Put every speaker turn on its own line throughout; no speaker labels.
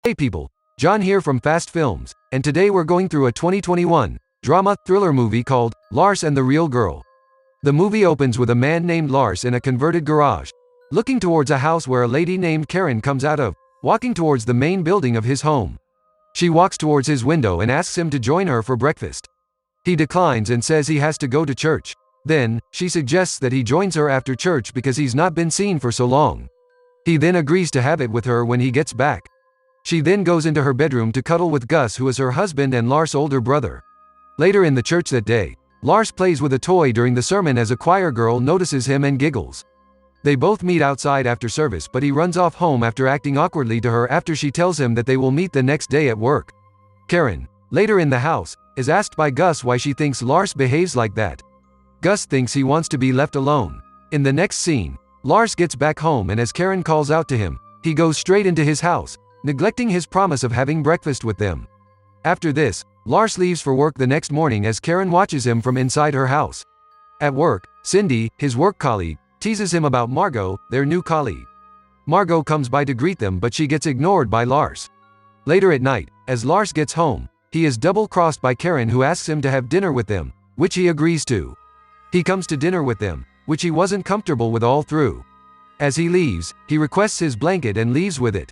Hey people, John here from Fast Films, and today we're going through a 2021 drama thriller movie called Lars and the Real Girl. The movie opens with a man named Lars in a converted garage, looking towards a house where a lady named Karen comes out of, walking towards the main building of his home. She walks towards his window and asks him to join her for breakfast. He declines and says he has to go to church. Then, she suggests that he joins her after church because he's not been seen for so long. He then agrees to have it with her when he gets back. She then goes into her bedroom to cuddle with Gus, who is her husband and Lars' older brother. Later in the church that day, Lars plays with a toy during the sermon as a choir girl notices him and giggles. They both meet outside after service, but he runs off home after acting awkwardly to her after she tells him that they will meet the next day at work. Karen, later in the house, is asked by Gus why she thinks Lars behaves like that. Gus thinks he wants to be left alone. In the next scene, Lars gets back home, and as Karen calls out to him, he goes straight into his house, neglecting his promise of having breakfast with them. After this, Lars leaves for work the next morning as Karen watches him from inside her house. At work, Cindy, his work colleague, teases him about Margot, their new colleague. Margot comes by to greet them, but she gets ignored by Lars. Later at night, as Lars gets home, he is double-crossed by Karen, who asks him to have dinner with them, which he agrees to. He comes to dinner with them, which he wasn't comfortable with all through. As he leaves, he requests his blanket and leaves with it.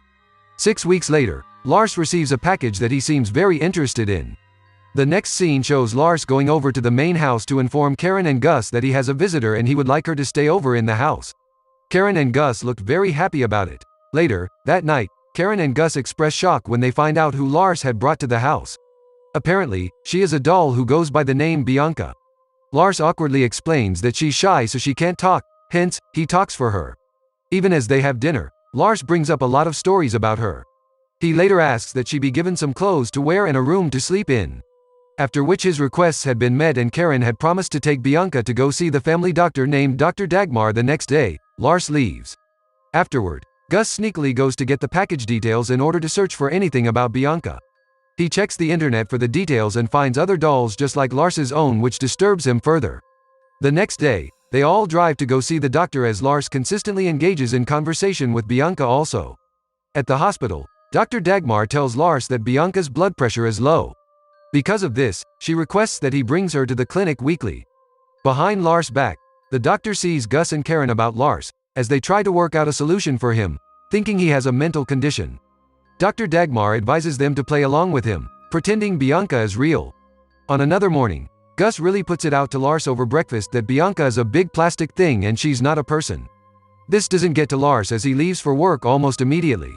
6 weeks later, Lars receives a package that he seems very interested in. The next scene shows Lars going over to the main house to inform Karen and Gus that he has a visitor and he would like her to stay over in the house. Karen and Gus looked very happy about it. Later, that night, Karen and Gus express shock when they find out who Lars had brought to the house. Apparently, she is a doll who goes by the name Bianca. Lars awkwardly explains that she's shy so she can't talk, hence, he talks for her. Even as they have dinner, Lars brings up a lot of stories about her. He later asks that she be given some clothes to wear and a room to sleep in. After which his requests had been met and Karen had promised to take Bianca to go see the family doctor named Dr. Dagmar the next day, Lars leaves. Afterward, Gus sneakily goes to get the package details in order to search for anything about Bianca. He checks the internet for the details and finds other dolls just like Lars's own, which disturbs him further. The next day, they all drive to go see the doctor as Lars consistently engages in conversation with Bianca also. At the hospital, Dr. Dagmar tells Lars that Bianca's blood pressure is low. Because of this, she requests that he brings her to the clinic weekly. Behind Lars' back, the doctor sees Gus and Karen about Lars, as they try to work out a solution for him, thinking he has a mental condition. Dr. Dagmar advises them to play along with him, pretending Bianca is real. On another morning, Gus really puts it out to Lars over breakfast that Bianca is a big plastic thing and she's not a person. This doesn't get to Lars as he leaves for work almost immediately.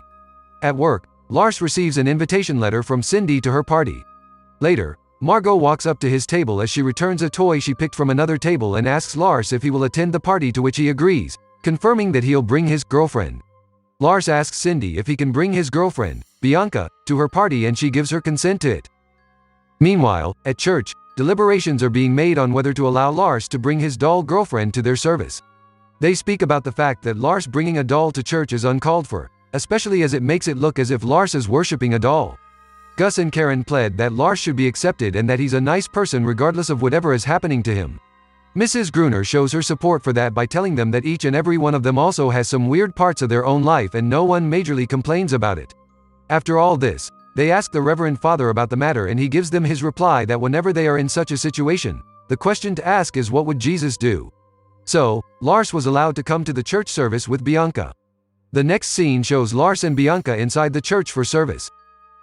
At work, Lars receives an invitation letter from Cindy to her party. Later, Margot walks up to his table as she returns a toy she picked from another table and asks Lars if he will attend the party, to which he agrees, confirming that he'll bring his girlfriend. Lars asks Cindy if he can bring his girlfriend, Bianca, to her party and she gives her consent to it. Meanwhile, at church, deliberations are being made on whether to allow Lars to bring his doll girlfriend to their service. They speak about the fact that Lars bringing a doll to church is uncalled for, especially as it makes it look as if Lars is worshipping a doll. Gus and Karen pled that Lars should be accepted and that he's a nice person regardless of whatever is happening to him. Mrs. Gruner shows her support for that by telling them that each and every one of them also has some weird parts of their own life and no one majorly complains about it. After all this, they ask the Reverend Father about the matter and he gives them his reply that whenever they are in such a situation, the question to ask is, what would Jesus do? So, Lars was allowed to come to the church service with Bianca. The next scene shows Lars and Bianca inside the church for service.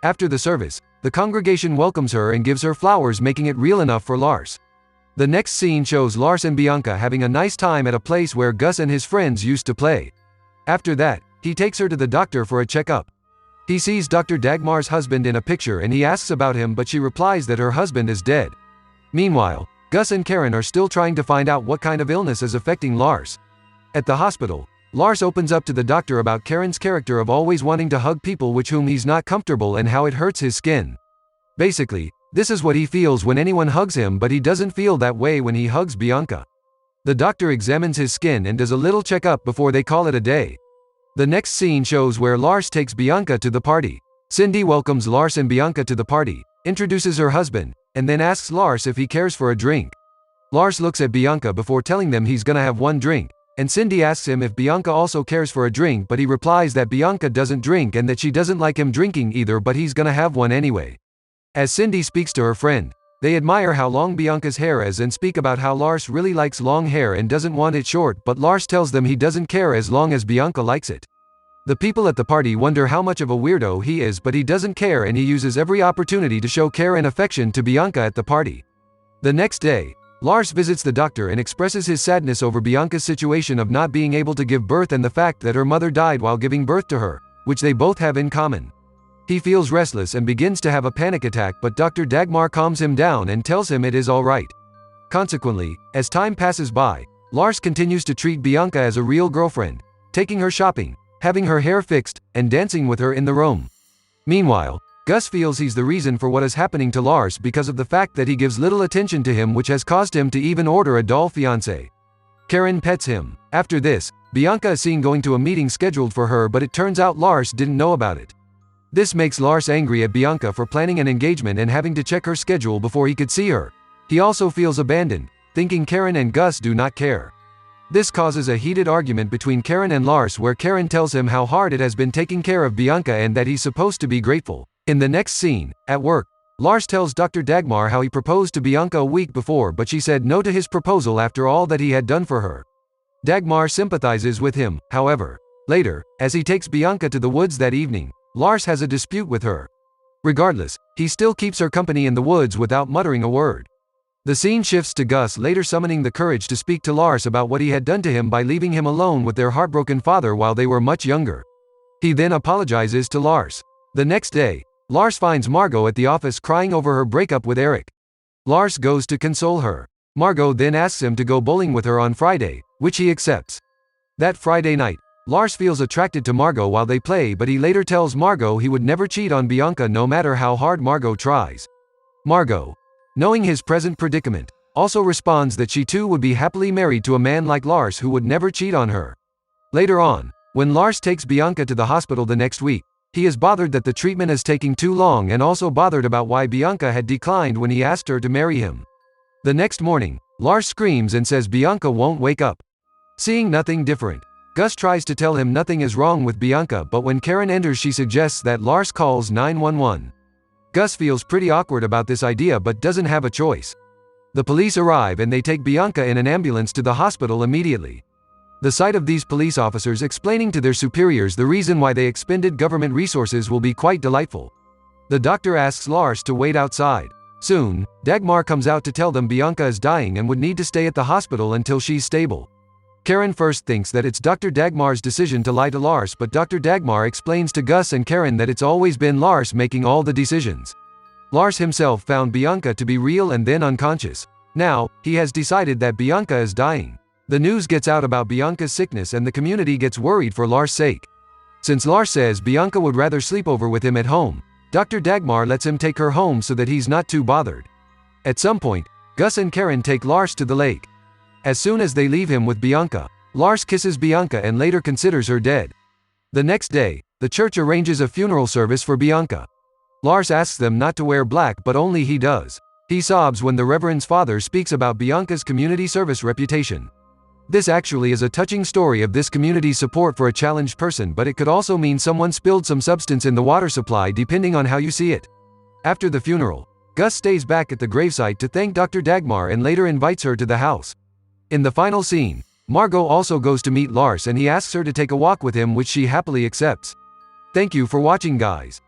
After the service, the congregation welcomes her and gives her flowers, making it real enough for Lars. The next scene shows Lars and Bianca having a nice time at a place where Gus and his friends used to play. After that, he takes her to the doctor for a checkup. He sees Dr. Dagmar's husband in a picture and he asks about him, but she replies that her husband is dead. Meanwhile, Gus and Karen are still trying to find out what kind of illness is affecting Lars. At the hospital, Lars opens up to the doctor about Karen's character of always wanting to hug people with whom he's not comfortable and how it hurts his skin. Basically, this is what he feels when anyone hugs him, but he doesn't feel that way when he hugs Bianca. The doctor examines his skin and does a little checkup before they call it a day. The next scene shows where Lars takes Bianca to the party. Cindy welcomes Lars and Bianca to the party, introduces her husband, and then asks Lars if he cares for a drink. Lars looks at Bianca before telling them he's gonna have one drink, and Cindy asks him if Bianca also cares for a drink, but he replies that Bianca doesn't drink and that she doesn't like him drinking either, but he's gonna have one anyway. As Cindy speaks to her friend, they admire how long Bianca's hair is and speak about how Lars really likes long hair and doesn't want it short, but Lars tells them he doesn't care as long as Bianca likes it. The people at the party wonder how much of a weirdo he is, but he doesn't care and he uses every opportunity to show care and affection to Bianca at the party. The next day, Lars visits the doctor and expresses his sadness over Bianca's situation of not being able to give birth and the fact that her mother died while giving birth to her, which they both have in common. He feels restless and begins to have a panic attack, but Dr. Dagmar calms him down and tells him it is all right. Consequently, as time passes by, Lars continues to treat Bianca as a real girlfriend, taking her shopping, having her hair fixed, and dancing with her in the room. Meanwhile, Gus feels he's the reason for what is happening to Lars because of the fact that he gives little attention to him, which has caused him to even order a doll fiancé. Karen pets him. After this, Bianca is seen going to a meeting scheduled for her, but it turns out Lars didn't know about it. This makes Lars angry at Bianca for planning an engagement and having to check her schedule before he could see her. He also feels abandoned, thinking Karen and Gus do not care. This causes a heated argument between Karen and Lars, where Karen tells him how hard it has been taking care of Bianca and that he's supposed to be grateful. In the next scene, at work, Lars tells Dr. Dagmar how he proposed to Bianca a week before, but she said no to his proposal after all that he had done for her. Dagmar sympathizes with him, however. Later, as he takes Bianca to the woods that evening, Lars has a dispute with her. Regardless, he still keeps her company in the woods without muttering a word. The scene shifts to Gus later summoning the courage to speak to Lars about what he had done to him by leaving him alone with their heartbroken father while they were much younger. He then apologizes to Lars. The next day, Lars finds Margot at the office crying over her breakup with Eric. Lars goes to console her. Margot then asks him to go bowling with her on Friday, which he accepts. That Friday night, Lars feels attracted to Margot while they play, but he later tells Margot he would never cheat on Bianca no matter how hard Margot tries. Margot, knowing his present predicament, also responds that she too would be happily married to a man like Lars who would never cheat on her. Later on, when Lars takes Bianca to the hospital the next week, he is bothered that the treatment is taking too long and also bothered about why Bianca had declined when he asked her to marry him. The next morning, Lars screams and says Bianca won't wake up. Seeing nothing different, Gus tries to tell him nothing is wrong with Bianca, but when Karen enters she suggests that Lars calls 911. Gus feels pretty awkward about this idea but doesn't have a choice. The police arrive and they take Bianca in an ambulance to the hospital immediately. The sight of these police officers explaining to their superiors the reason why they expended government resources will be quite delightful. The doctor asks Lars to wait outside. Soon, Dagmar comes out to tell them Bianca is dying and would need to stay at the hospital until she's stable. Karen first thinks that it's Dr. Dagmar's decision to lie to Lars, but Dr. Dagmar explains to Gus and Karen that it's always been Lars making all the decisions. Lars himself found Bianca to be real and then unconscious. Now, he has decided that Bianca is dying. The news gets out about Bianca's sickness and the community gets worried for Lars' sake. Since Lars says Bianca would rather sleep over with him at home, Dr. Dagmar lets him take her home so that he's not too bothered. At some point, Gus and Karen take Lars to the lake. As soon as they leave him with Bianca, Lars kisses Bianca and later considers her dead. The next day, the church arranges a funeral service for Bianca. Lars asks them not to wear black, but only he does. He sobs when the Reverend's father speaks about Bianca's community service reputation. This actually is a touching story of this community's support for a challenged person, but it could also mean someone spilled some substance in the water supply depending on how you see it. After the funeral, Gus stays back at the gravesite to thank Dr. Dagmar and later invites her to the house. In the final scene, Margot also goes to meet Lars and he asks her to take a walk with him, which she happily accepts. Thank you for watching, guys.